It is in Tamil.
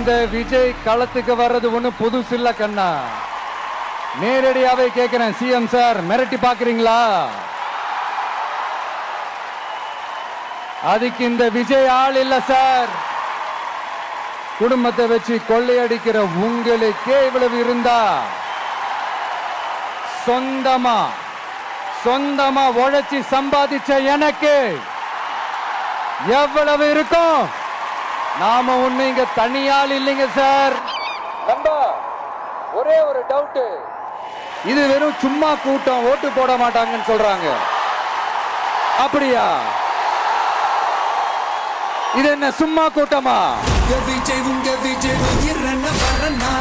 இந்த விஜய் களத்துக்கு வர்றது ஒண்ணு புதுசு இல்ல கண்ணா. நேரடியாவே கேக்குறேன், சிஎம் சார் மிரட்டி பாக்குறீங்களா? அதுக்கு இந்த விஜய் ஆள் இல்ல சார். குடும்பத்தை வச்சு கொள்ளையடிக்கிற உங்களுக்கே இவ்வளவு இருந்தா, சொந்தமா உழைச்சி சம்பாதிச்ச எனக்கு எவ்வளவு இருக்கும்? நாம ஒண்ணு இங்க தனியால் இல்லைங்க சார். ஒரே ஒரு டவுட், இது வெறும் சும்மா கூட்டம், ஓட்டு போட மாட்டாங்கன்னு சொல்றாங்க. அப்படியா? இது என்ன சும்மா கூட்டமா? உங்க விஜய் உயிரன வரனா